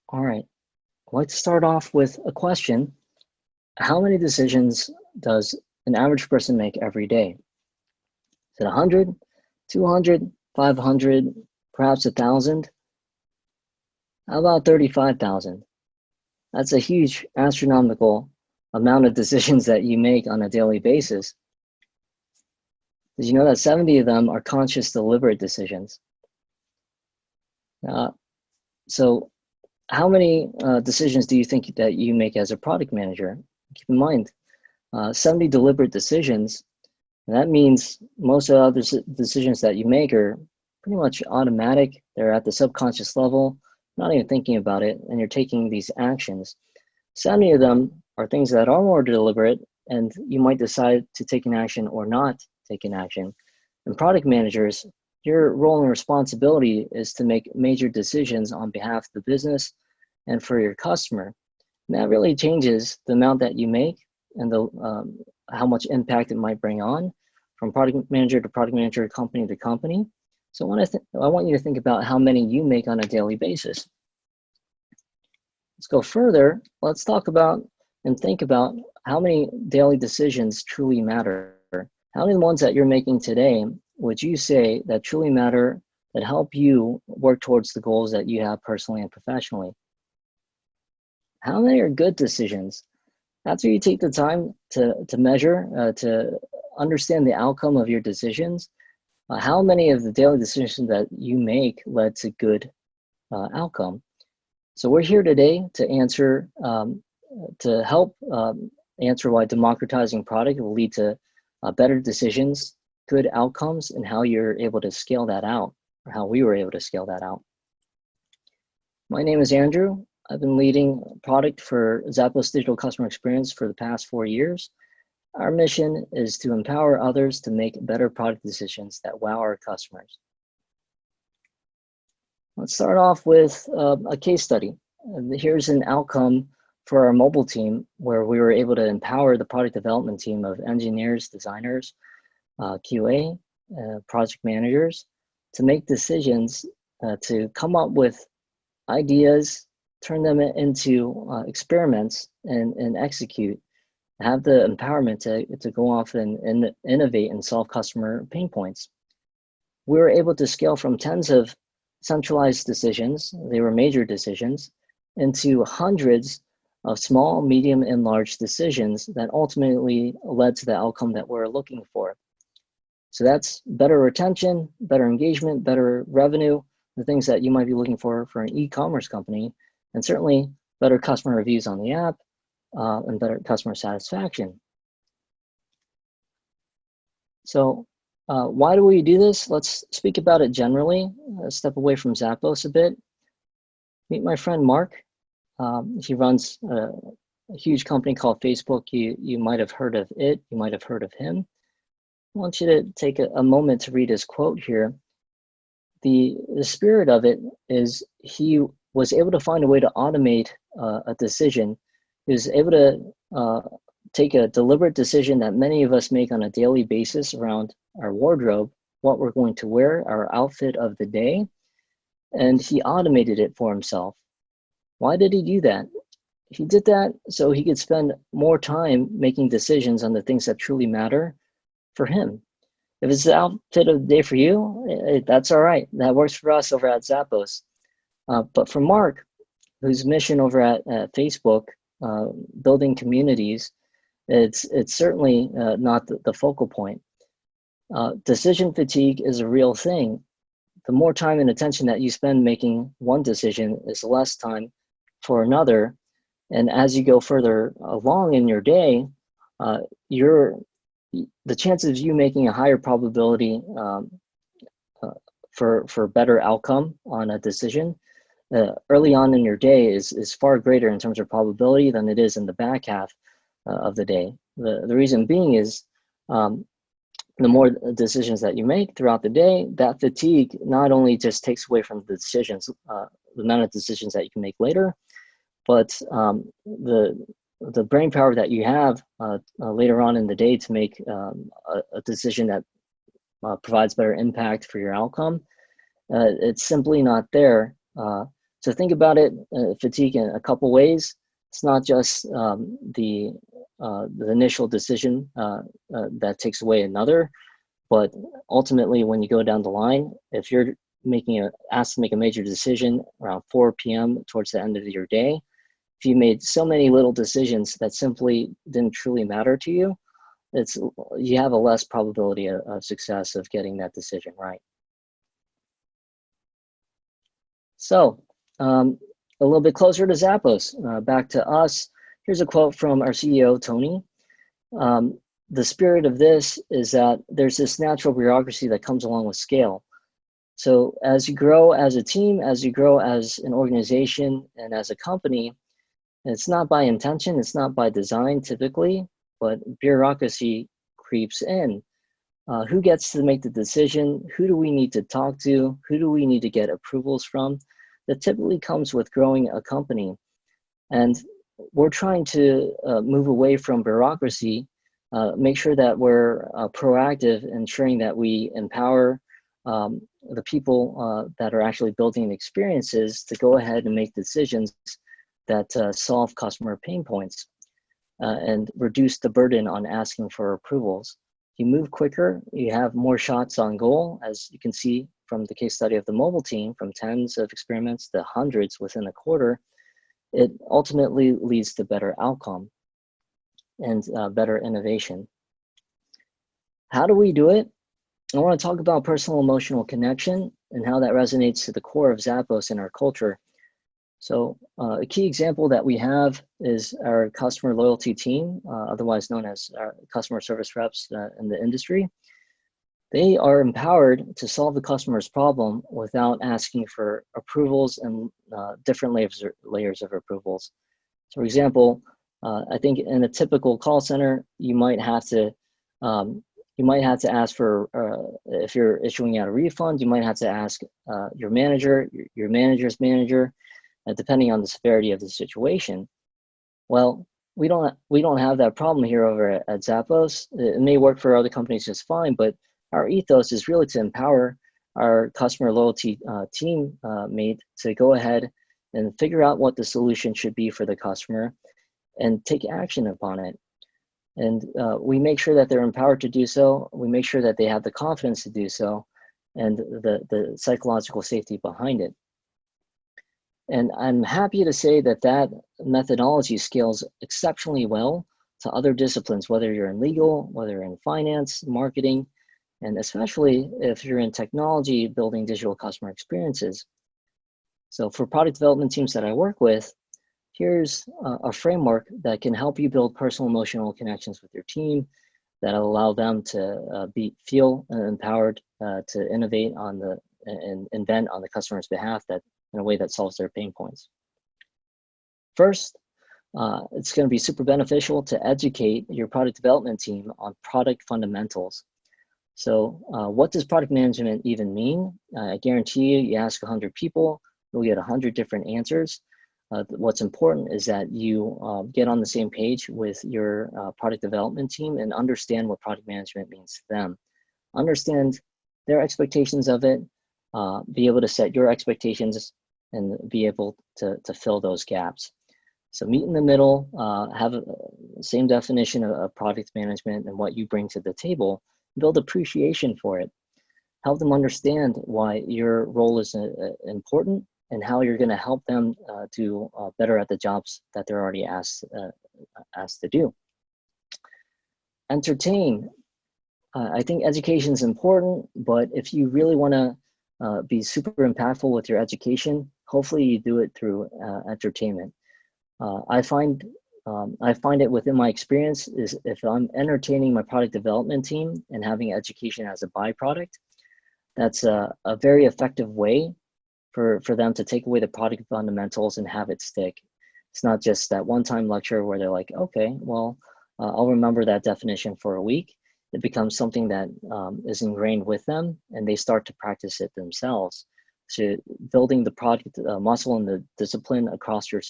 All right, let's start off with a question. How many decisions does an average person make every day? Is it 100, 200, 500, perhaps 1,000? How about 35,000? That's a huge astronomical amount of decisions that you make on a daily basis. Did you know that 70 of them are conscious, deliberate decisions? So how many decisions do you think that you make as a product manager? Keep in mind, 70 deliberate decisions. And that means most of the other decisions that you make are pretty much automatic. They're at the subconscious level, not even thinking about it, and you're taking these actions. 70 of them are things that are more deliberate, and you might decide to take an action or not take an action. And product managers, your role and responsibility is to make major decisions on behalf of the business and for your customer. And that really changes the amount that you make and how much impact it might bring on from product manager to product manager, company to company. So I want you to think about how many you make on a daily basis. Let's go further. Let's talk about and think about how many daily decisions truly matter. How many ones that you're making today would you say that truly matter, that help you work towards the goals that you have personally and professionally? How many are good decisions? After you take the time to measure, to understand the outcome of your decisions, how many of the daily decisions that you make led to good outcome? So we're here today to answer, to help answer why democratizing product will lead to better decisions, good outcomes, and how you're able to scale that out, or how we were able to scale that out. My name is Andrew. I've been leading product for Zappos Digital Customer Experience for the past 4 years. Our mission is to empower others to make better product decisions that wow our customers. Let's start off with a case study. Here's an outcome for our mobile team where we were able to empower the product development team of engineers, designers, QA, project managers to make decisions to come up with ideas, turn them into experiments and execute, have the empowerment to go off and innovate and solve customer pain points. We were able to scale from tens of centralized decisions, they were major decisions, into hundreds of small, medium, and large decisions that ultimately led to the outcome that we're looking for. So that's better retention, better engagement, better revenue, the things that you might be looking for an e-commerce company, and certainly better customer reviews on the app and better customer satisfaction. So why do we do this? Let's speak about it generally. Step away from Zappos a bit. Meet my friend Mark. He runs a huge company called Facebook. You might have heard of it. You might have heard of him. I want you to take a moment to read his quote here. The spirit of it is he was able to find a way to automate a decision. He was able to take a deliberate decision that many of us make on a daily basis around our wardrobe, what we're going to wear, our outfit of the day, and he automated it for himself. Why did he do that? He did that so he could spend more time making decisions on the things that truly matter for him. If it's the outfit of the day for you, that's all right. That works for us over at Zappos. But for Mark, whose mission over at Facebook, building communities, it's certainly not the focal point. Decision fatigue is a real thing. The more time and attention that you spend making one decision is less time for another. And as you go further along in your day, the chances of you making a higher probability for better outcome on a decision early on in your day is far greater in terms of probability than it is in the back half of the day. The reason being is the more decisions that you make throughout the day, that fatigue not only just takes away from the decisions, the amount of decisions that you can make later, but the brain power that you have later on in the day to make a decision that provides better impact for your outcome, it's simply not there. So think about it, fatigue in a couple ways. It's not just the initial decision that takes away another, but ultimately when you go down the line, if you're asked to make a major decision around 4 p.m. towards the end of your day, if you made so many little decisions that simply didn't truly matter to you, you have a less probability of success of getting that decision right. So a little bit closer to Zappos, back to us. Here's a quote from our CEO, Tony. The spirit of this is that there's this natural bureaucracy that comes along with scale. So as you grow as a team, as you grow as an organization and as a company, it's not by intention, it's not by design typically, but bureaucracy creeps in. Who gets to make the decision? Who do we need to talk to? Who do we need to get approvals from? That typically comes with growing a company. And we're trying to move away from bureaucracy, make sure that we're proactive, ensuring that we empower the people that are actually building experiences to go ahead and make decisions that solve customer pain points and reduce the burden on asking for approvals. You move quicker, you have more shots on goal, as you can see from the case study of the mobile team, from tens of experiments to hundreds within a quarter. It ultimately leads to better outcome and better innovation. How do we do it? I want to talk about personal emotional connection and how that resonates to the core of Zappos and our culture. So a key example that we have is our customer loyalty team, otherwise known as our customer service reps in the industry. They are empowered to solve the customer's problem without asking for approvals and different layers of approvals. So for example, I think in a typical call center, you might have to ask for, if you're issuing out a refund, you might have to ask your manager, your manager's manager, depending on the severity of the situation. Well, we don't have that problem here over at Zappos. It may work for other companies just fine, but our ethos is really to empower our customer loyalty team mate to go ahead and figure out what the solution should be for the customer and take action upon it. And we make sure that they're empowered to do so. We make sure that they have the confidence to do so and the psychological safety behind it. And I'm happy to say that that methodology scales exceptionally well to other disciplines, whether you're in legal, whether you're in finance, marketing, and especially if you're in technology, building digital customer experiences. So for product development teams that I work with, here's a framework that can help you build personal emotional connections with your team that allow them to feel empowered to innovate and invent on the customer's behalf in a way that solves their pain points. First, it's going to be super beneficial to educate your product development team on product fundamentals. So what does product management even mean? I guarantee you ask 100 people, you'll get 100 different answers. What's important is that you get on the same page with your product development team and understand what product management means to them. Understand their expectations of it, be able to set your expectations and be able to fill those gaps. So meet in the middle, have the same definition of product management and what you bring to the table, build appreciation for it, help them understand why your role is important and how you're going to help them do better at the jobs that they're already asked to do. Entertain. I think education is important, but if you really want to be super impactful with your education, hopefully you do it through entertainment. I find it within my experience is if I'm entertaining my product development team and having education as a byproduct, that's a very effective way for them to take away the product fundamentals and have it stick. It's not just that one-time lecture where they're like, okay, well, I'll remember that definition for a week. It becomes something that is ingrained with them and they start to practice it themselves. So building the product muscle and the discipline across your,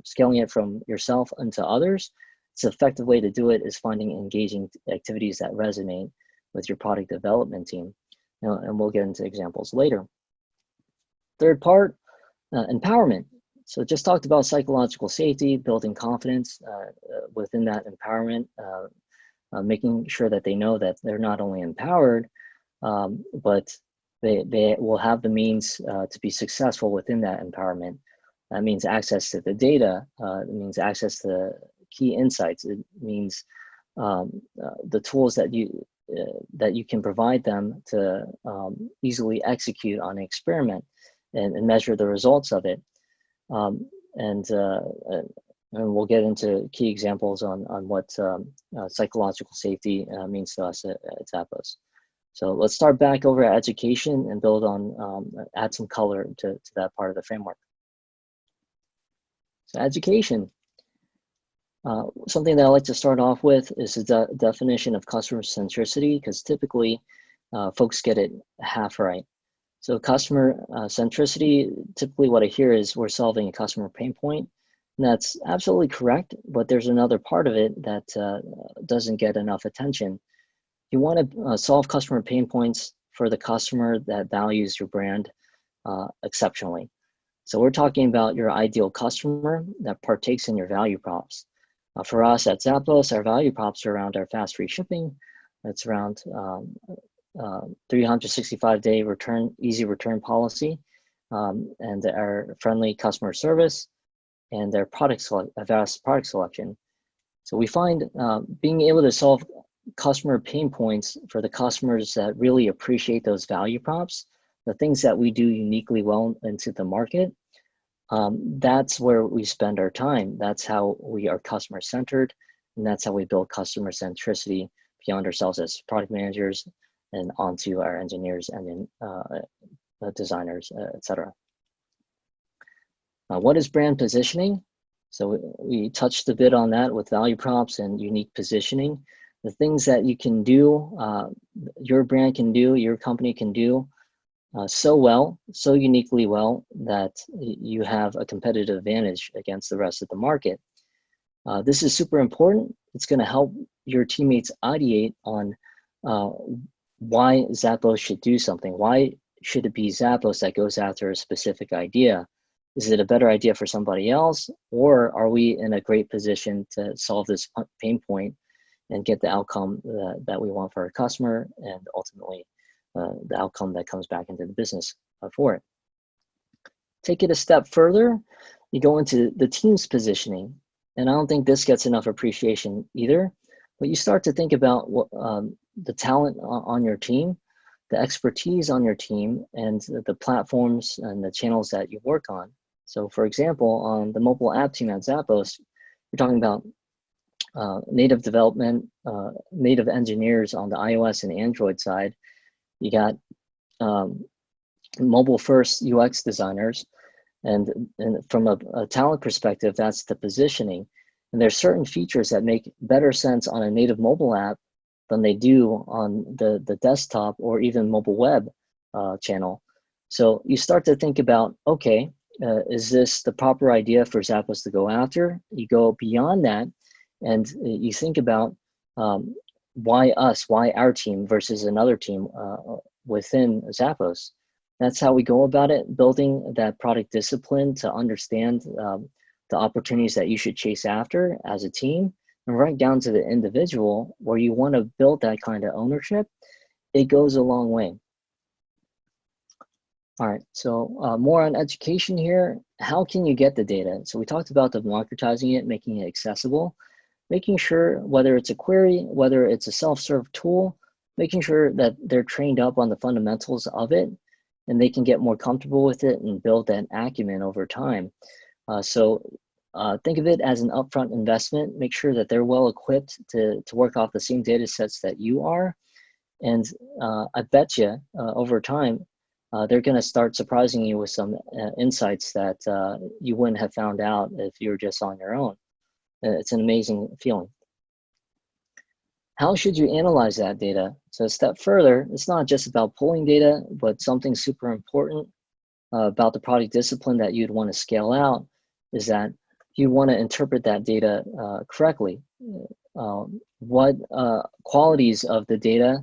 scaling it from yourself into others, it's an effective way to do it is finding engaging activities that resonate with your product development team. And we'll get into examples later. Third part, Empowerment. So just talked about psychological safety, building confidence within that empowerment, making sure that they know that they're not only empowered, but they will have the means to be successful within that empowerment. That means access to the data. It means access to key insights. It means the tools that you can provide them to easily execute on an experiment and measure the results of it. And we'll get into key examples on what psychological safety means to us at Zappos. So let's start back over at education and build on, add some color to that part of the framework. So education, something that I like to start off with is the definition of customer centricity, because typically folks get it half right. So customer centricity, typically what I hear is we're solving a customer pain point. And that's absolutely correct, but there's another part of it that doesn't get enough attention. You want to solve customer pain points for the customer that values your brand exceptionally. So we're talking about your ideal customer that partakes in your value props. For us at Zappos, our value props are around our fast free shipping. It's around 365-day easy return policy, and our friendly customer service, and their vast product selection. So we find being able to solve customer pain points for the customers that really appreciate those value props, the things that we do uniquely well into the market, that's where we spend our time. That's how we are customer centered, and that's how we build customer centricity beyond ourselves as product managers and onto our engineers and designers, etc. What is brand positioning? So we touched a bit on that with value props and unique positioning. The things that you can do, your brand can do, your company can do so well, so uniquely well, that you have a competitive advantage against the rest of the market. This is super important. It's going to help your teammates ideate on why Zappos should do something. Why should it be Zappos that goes after a specific idea? Is it a better idea for somebody else, or are we in a great position to solve this pain point and get the outcome that we want for our customer, and ultimately the outcome that comes back into the business for it? Take it a step further, you go into the team's positioning, and I don't think this gets enough appreciation either, but you start to think about what, the talent on your team, the expertise on your team, and the platforms and the channels that you work on. So for example, on the mobile app team at Zappos, we're talking about native development, native engineers on the iOS and Android side. You got mobile first UX designers, and from a talent perspective, that's the positioning. And there's certain features that make better sense on a native mobile app than they do on the desktop or even mobile web channel. So you start to think about, okay, is this the proper idea for Zappos to go after? You go beyond that, and you think about why us, why our team versus another team within Zappos. That's how we go about it, building that product discipline to understand the opportunities that you should chase after as a team, and right down to the individual where you want to build that kind of ownership. It goes a long way. All right, so more on education here. How can you get the data? So we talked about democratizing it, making it accessible, making sure whether it's a query, whether it's a self-serve tool, making sure that they're trained up on the fundamentals of it and they can get more comfortable with it and build that acumen over time. So think of it as an upfront investment. Make sure that they're well equipped to work off the same data sets that you are. And I bet you over time, they're going to start surprising you with some insights that you wouldn't have found out if you were just on your own. It's an amazing feeling. How should you analyze that data? So a step further, it's not just about pulling data, but something super important about the product discipline that you'd want to scale out is that you want to interpret that data correctly. What qualities of the data,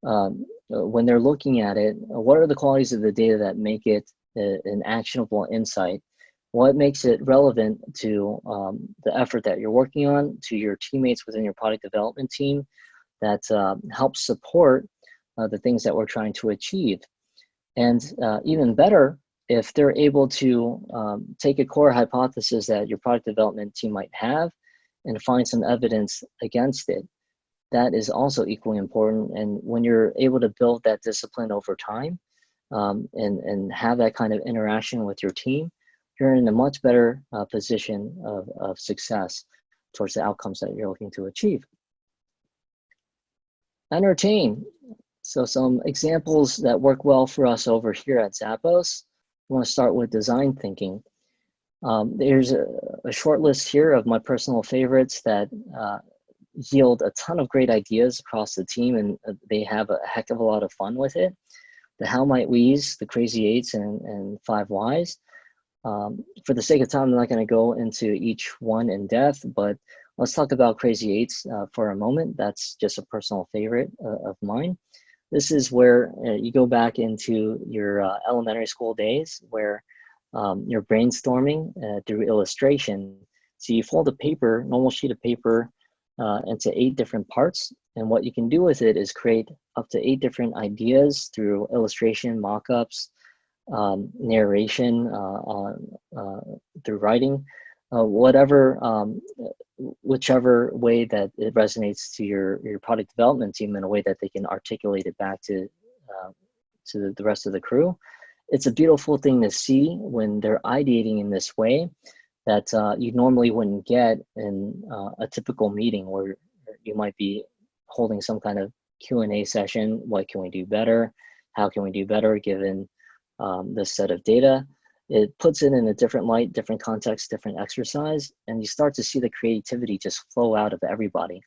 when they're looking at it, what are the qualities of the data that make it an actionable insight. What makes it relevant to the effort that you're working on, to your teammates within your product development team that helps support the things that we're trying to achieve. And even better, if they're able to take a core hypothesis that your product development team might have and find some evidence against it, that is also equally important. And when you're able to build that discipline over time and have that kind of interaction with your team, you're in a much better position of success towards the outcomes that you're looking to achieve. Entertain. So some examples that work well for us over here at Zappos. I want to start with design thinking. There's a short list here of my personal favorites that yield a ton of great ideas across the team, and they have a heck of a lot of fun with it. The how might we's, the crazy eights, and 5 whys. For the sake of time, I'm not going to go into each one in depth, but let's talk about crazy eights for a moment. That's just a personal favorite of mine. This is where you go back into your elementary school days where you're brainstorming through illustration. So you fold a paper, normal sheet of paper, into 8 different parts. And what you can do with it is create up to 8 different ideas through illustration, mock-ups, narration, through writing, whichever way that it resonates to your product development team in a way that they can articulate it back to the rest of the crew. It's a beautiful thing to see when they're ideating in this way that you normally wouldn't get in a typical meeting where you might be holding some kind of Q&A session. What can we do better? How can we do better given this set of data? It puts it in a different light, different context, different exercise, and you start to see the creativity just flow out of everybody.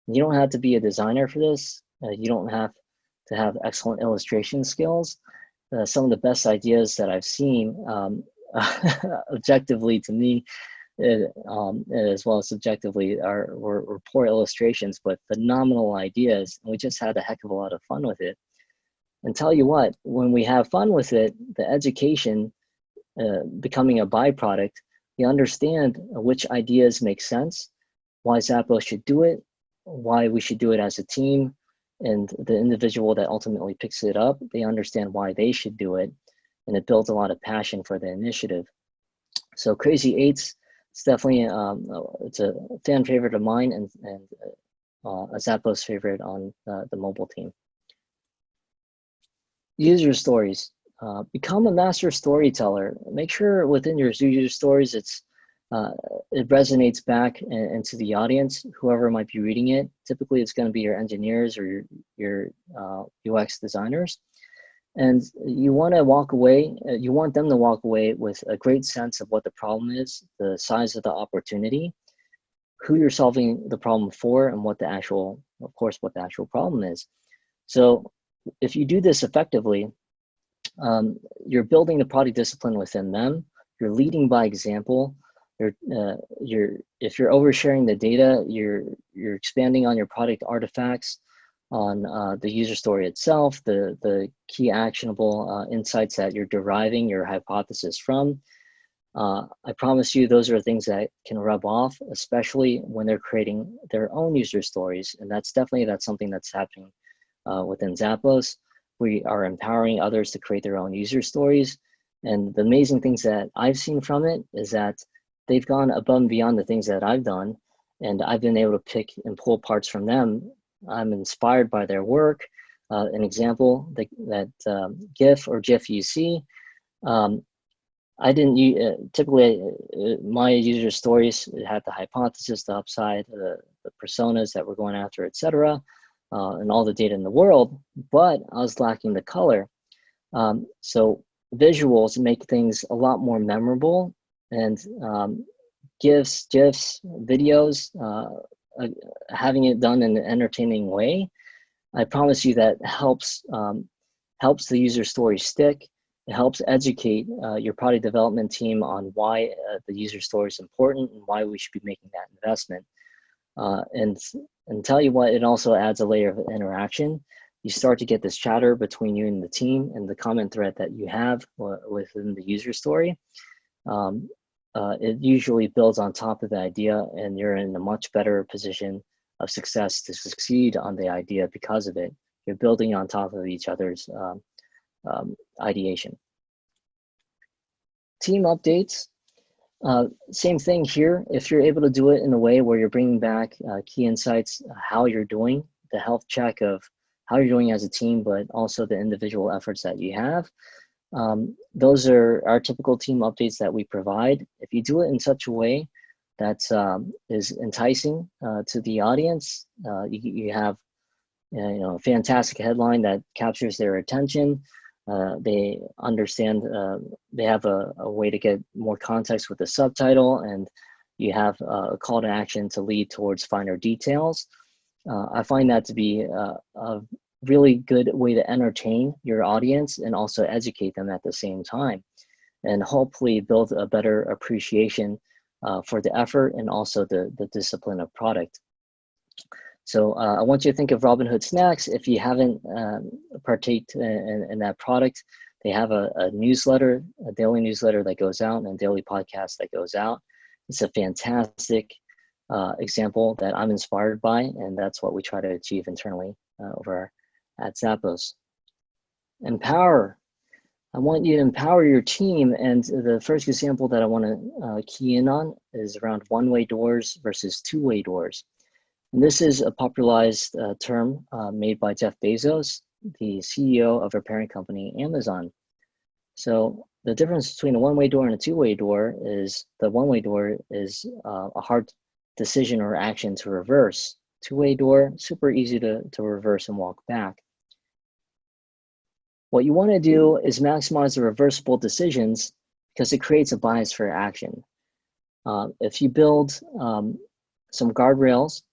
You don't have to be a designer for this. You don't have to have excellent illustration skills. Some of the best ideas that I've seen, objectively to me, as well as subjectively, were poor illustrations, but phenomenal ideas. And we just had a heck of a lot of fun with it. And tell you what, when we have fun with it, the education becoming a byproduct, we understand which ideas make sense, why Zappos should do it, why we should do it as a team, and the individual that ultimately picks it up, they understand why they should do it, and it builds a lot of passion for the initiative. So Crazy Eights, it's definitely it's a fan favorite of mine and a Zappos favorite on the mobile team. User stories. Become a master storyteller. Make sure within your user stories it resonates back into the audience, whoever might be reading it. Typically, it's going to be your engineers or your UX designers. And you want to walk away, you want them to walk away with a great sense of what the problem is, the size of the opportunity, who you're solving the problem for, and what the actual problem is. So if you do this effectively, you're building the product discipline within them. You're leading by example. If you're oversharing the data, you're expanding on your product artifacts, on the user story itself, the key actionable insights that you're deriving your hypothesis from. I promise you, those are things that can rub off, especially when they're creating their own user stories, and that's something that's happening within Zappos. We are empowering others to create their own user stories. And the amazing things that I've seen from it is that they've gone above and beyond the things that I've done. And I've been able to pick and pull parts from them. I'm inspired by their work. An example, that GIF you see, I didn't typically, my user stories had the hypothesis, the upside, the personas that we're going after, etc. And all the data in the world, but I was lacking the color. So visuals make things a lot more memorable, and GIFs, videos, having it done in an entertaining way, I promise you that helps the user story stick. It helps educate your product development team on why the user story is important and why we should be making that investment. And tell you what, it also adds a layer of interaction you start to get this chatter between you and the team and the common thread that you have within the user story. It usually builds on top of the idea, and you're in a much better position of success to succeed on the idea because of it. You're building on top of each other's ideation. Team updates. Same thing here. If you're able to do it in a way where you're bringing back key insights, how you're doing, the health check of how you're doing as a team, but also the individual efforts that you have. Those are our typical team updates that we provide. If you do it in such a way that is enticing to the audience, you have a fantastic headline that captures their attention. They understand, they have a way to get more context with the subtitle, and you have a call to action to lead towards finer details. I find that to be a really good way to entertain your audience and also educate them at the same time, and hopefully build a better appreciation for the effort and also the discipline of product. So I want you to think of Robinhood Snacks. If you haven't partaked in that product, they have a newsletter, a daily newsletter that goes out, and a daily podcast that goes out. It's a fantastic example that I'm inspired by, and that's what we try to achieve internally over at Zappos. Empower. I want you to empower your team, and the first example that I want to key in on is around one-way doors versus two-way doors. And this is a popularized term made by Jeff Bezos, the CEO of our parent company, Amazon. So the difference between a one-way door and a two-way door is the one-way door is a hard decision or action to reverse. Two-way door, super easy to reverse and walk back. What you want to do is maximize the reversible decisions because it creates a bias for action. If you build some guardrails,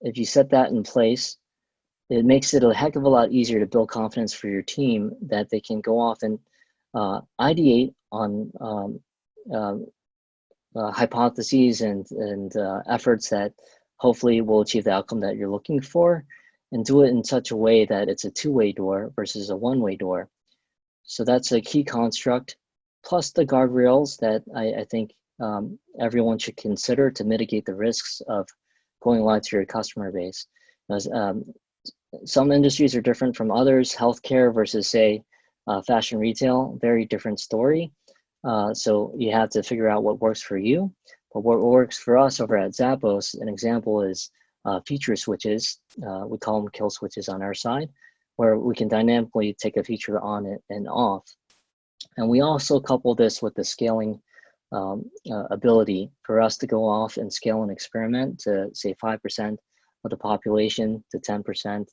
if you set that in place, it makes it a heck of a lot easier to build confidence for your team that they can go off and ideate on hypotheses and efforts that hopefully will achieve the outcome that you're looking for, and do it in such a way that it's a two-way door versus a one-way door. So that's a key construct, plus the guardrails that I think everyone should consider to mitigate the risks of going live to your customer base. Some industries are different from others. Healthcare versus, say, fashion retail, very different story. So you have to figure out what works for you. But what works for us over at Zappos, an example is feature switches. We call them kill switches on our side, where we can dynamically take a feature on it and off. And we also couple this with the scaling ability for us to go off and scale an experiment to, say, 5% of the population to 10%,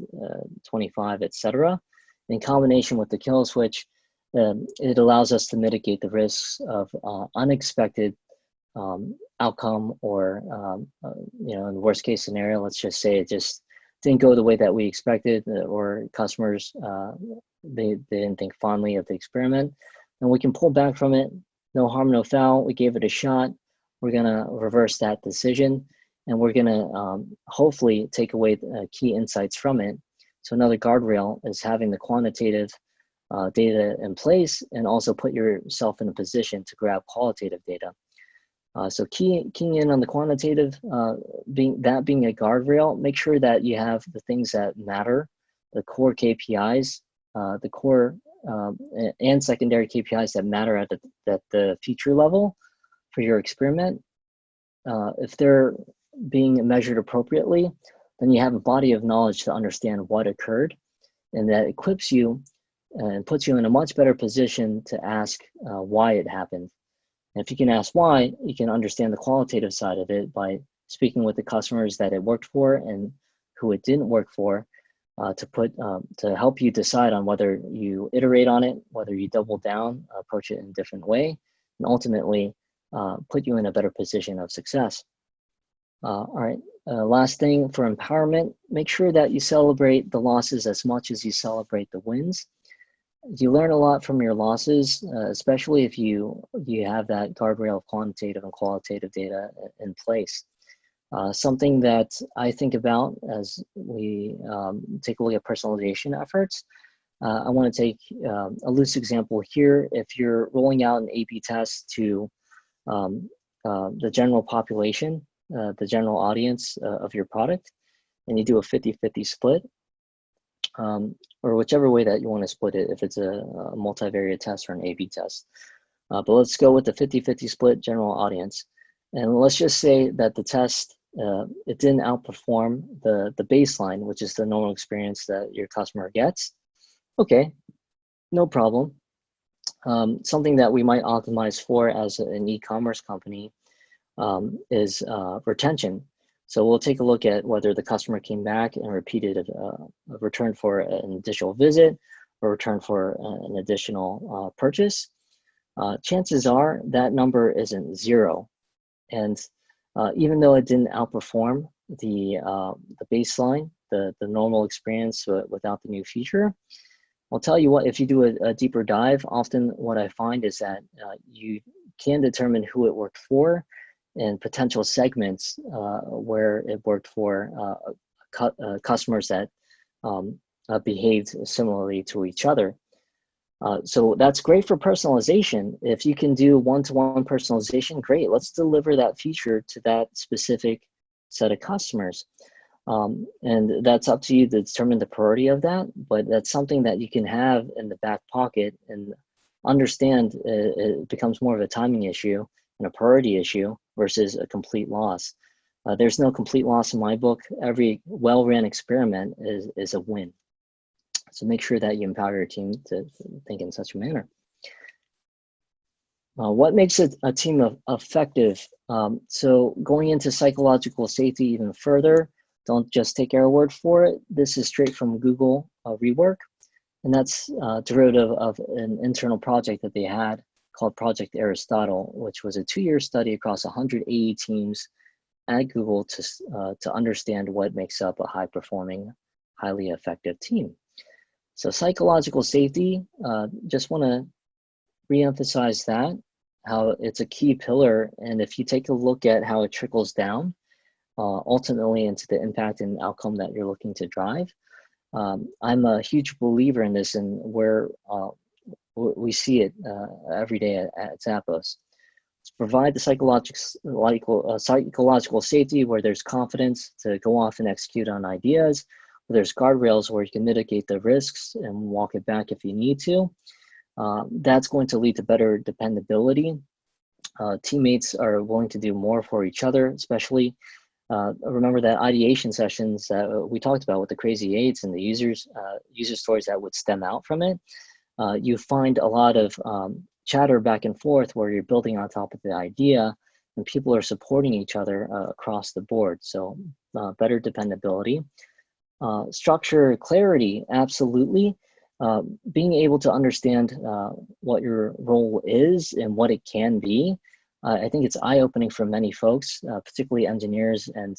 25, etc. In combination with the kill switch, it allows us to mitigate the risks of unexpected outcome, or in the worst case scenario, let's just say it just didn't go the way that we expected, or customers they didn't think fondly of the experiment, and we can pull back from it. No harm, no foul. We gave it a shot. We're gonna reverse that decision, and we're gonna hopefully take away key insights from it. So another guardrail is having the quantitative data in place, and also put yourself in a position to grab qualitative data. So keying in on the quantitative, being a guardrail, make sure that you have the things that matter, the core KPIs, the core and secondary KPIs that matter at the feature level for your experiment. If they're being measured appropriately, then you have a body of knowledge to understand what occurred, and that equips you and puts you in a much better position to ask why it happened. And if you can ask why, you can understand the qualitative side of it by speaking with the customers that it worked for and who it didn't work for, to help you decide on whether you iterate on it, whether you double down, approach it in a different way, and ultimately put you in a better position of success. All right, last thing for empowerment, make sure that you celebrate the losses as much as you celebrate the wins. You learn a lot from your losses, especially if you have that guardrail of quantitative and qualitative data in place. Something that I think about as we take a look at personalization efforts. I want to take a loose example here. If you're rolling out an A/B test to the general population, the general audience of your product, and you do a 50-50 split, or whichever way that you want to split it, if it's a multivariate test or an A/B test. But let's go with the 50-50 split general audience. And let's just say that the test, it didn't outperform the baseline, which is the normal experience that your customer gets. Okay, no problem. Something that we might optimize for as an e-commerce company is retention. So we'll take a look at whether the customer came back and repeated a return for an additional visit or return for an additional purchase. Chances are that number isn't 0. And even though it didn't outperform the baseline, the normal experience without the new feature, I'll tell you what, if you do a deeper dive, often what I find is that you can determine who it worked for and potential segments where it worked for customers that behaved similarly to each other. So that's great for personalization. If you can do one-to-one personalization, great. Let's deliver that feature to that specific set of customers. And that's up to you to determine the priority of that, but that's something that you can have in the back pocket and understand it becomes more of a timing issue and a priority issue versus a complete loss. There's no complete loss in my book. Every well-ran experiment is a win. So make sure that you empower your team to think in such a manner. What makes a team effective? So going into psychological safety even further, don't just take our word for it. This is straight from Google rework, and that's derivative of an internal project that they had called Project Aristotle, which was a 2-year study across 180 teams at Google to understand what makes up a high-performing, highly effective team. So psychological safety, just want to reemphasize that, how it's a key pillar. And if you take a look at how it trickles down, ultimately into the impact and outcome that you're looking to drive. I'm a huge believer in this, and where we see it every day at Zappos. To provide the psychological safety where there's confidence to go off and execute on ideas, where there's guardrails where you can mitigate the risks and walk it back if you need to. That's going to lead to better dependability. Teammates are willing to do more for each other, especially remember that ideation sessions that we talked about with the crazy eights and the user stories that would stem out from it. You find a lot of chatter back and forth where you're building on top of the idea and people are supporting each other across the board. So better dependability. Structure, clarity, absolutely. Being able to understand what your role is and what it can be. I think it's eye-opening for many folks, particularly engineers and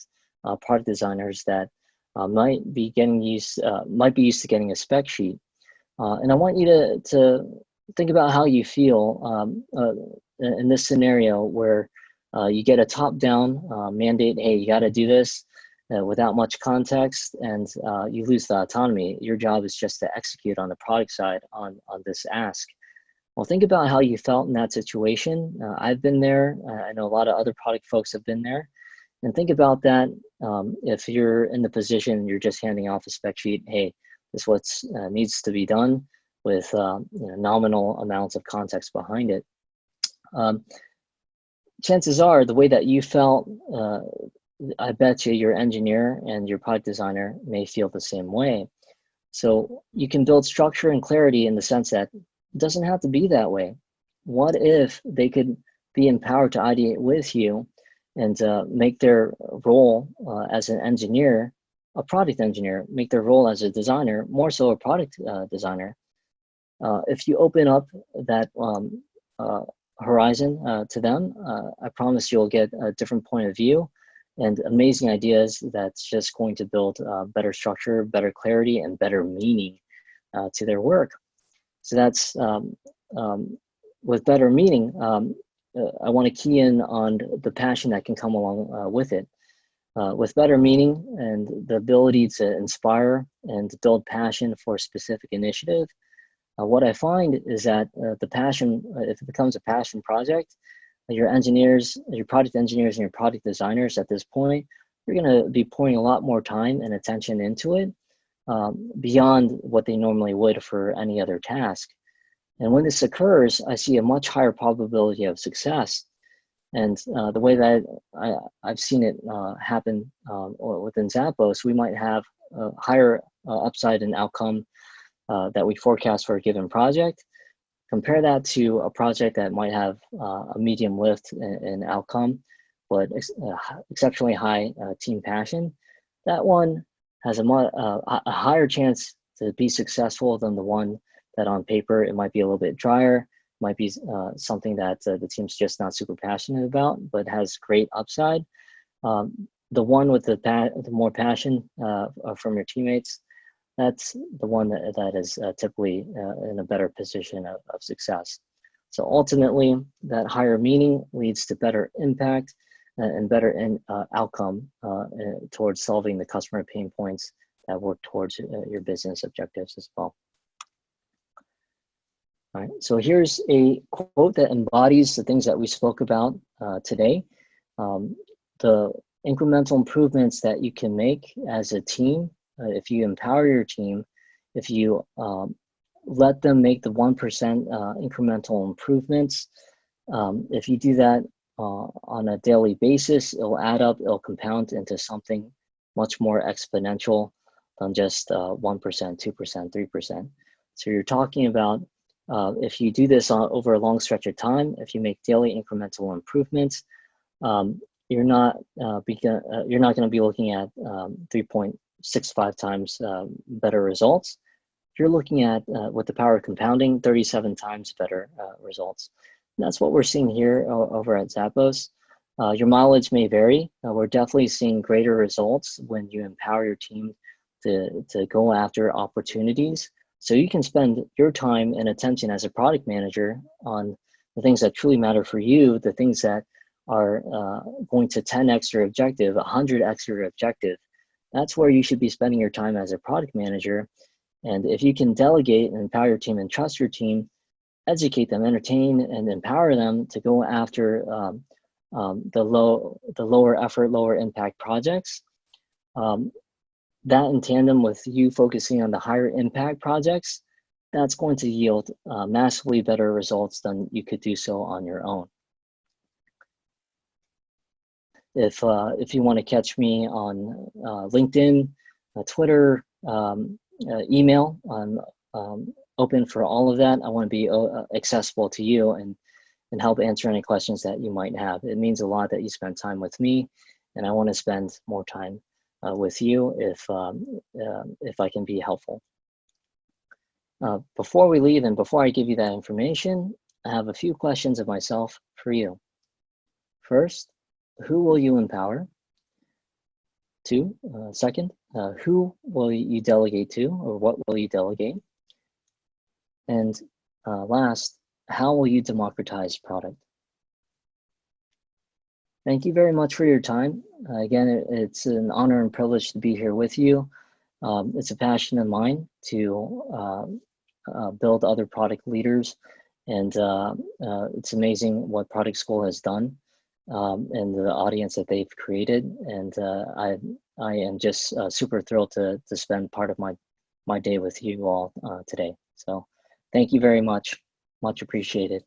product designers that might be used to getting a spec sheet. And I want you to think about how you feel in this scenario where you get a top-down mandate, hey, you got to do this without much context, and you lose the autonomy. Your job is just to execute on the product side on this ask. Well, think about how you felt in that situation. I've been there. I know a lot of other product folks have been there. And think about that if you're in the position, you're just handing off a spec sheet, hey, this is what needs to be done with nominal amounts of context behind it. Chances are the way that you felt, I bet you your engineer and your product designer may feel the same way. So you can build structure and clarity in the sense that it doesn't have to be that way. What if they could be empowered to ideate with you and make their role as an engineer, a product engineer, make their role as a designer, more so a product designer. If you open up that horizon to them, I promise you'll get a different point of view and amazing ideas that's just going to build better structure, better clarity, and better meaning to their work. So that's with better meaning, I want to key in on the passion that can come along with it. with better meaning and the ability to inspire and to build passion for a specific initiative. What I find is that the passion, if it becomes a passion project, your engineers, your product engineers and your product designers at this point, you're going to be pouring a lot more time and attention into it beyond what they normally would for any other task. And when this occurs, I see a much higher probability of success. And the way that I've seen it happen within Zappos, we might have a higher upside and outcome that we forecast for a given project. Compare that to a project that might have a medium lift in outcome, but exceptionally high team passion. That one has a higher chance to be successful than the one that on paper, it might be a little bit drier, might be something that the team's just not super passionate about, but has great upside. The one with the more passion from your teammates, that's the one that is typically in a better position of success. So ultimately, that higher meaning leads to better impact and better outcome towards solving the customer pain points that work towards your business objectives as well. All right, so here's a quote that embodies the things that we spoke about today. The incremental improvements that you can make as a team, if you empower your team, if you let them make the 1% incremental improvements, if you do that on a daily basis, it'll add up, it'll compound into something much more exponential than just 1%, 2%, 3%. So you're talking about if you do this over a long stretch of time, if you make daily incremental improvements, you're not going to be looking at 3.65 times better results. You're looking at, with the power of compounding, 37 times better results. And that's what we're seeing here over at Zappos. Your mileage may vary. We're definitely seeing greater results when you empower your team to go after opportunities. So you can spend your time and attention as a product manager on the things that truly matter for you, the things that are going to 10x your objective, 100x your objective. That's where you should be spending your time as a product manager. And if you can delegate and empower your team and trust your team, educate them, entertain, and empower them to go after the lower effort, lower impact projects, that in tandem with you focusing on the higher impact projects, that's going to yield massively better results than you could do so on your own. If you want to catch me on LinkedIn, Twitter, email, I'm open for all of that. I want to be accessible to you and help answer any questions that you might have. It means a lot that you spend time with me, and I want to spend more time with you if I can be helpful. Before we leave and before I give you that information, I have a few questions of myself for you. First, who will you empower? Second, who will you delegate to, or what will you delegate? And last, how will you democratize product? Thank you very much for your time. Again, it's an honor and privilege to be here with you. It's a passion of mine to build other product leaders. And it's amazing what Product School has done and the audience that they've created. And I am just super thrilled to spend part of my day with you all today. So thank you very much. Much appreciated.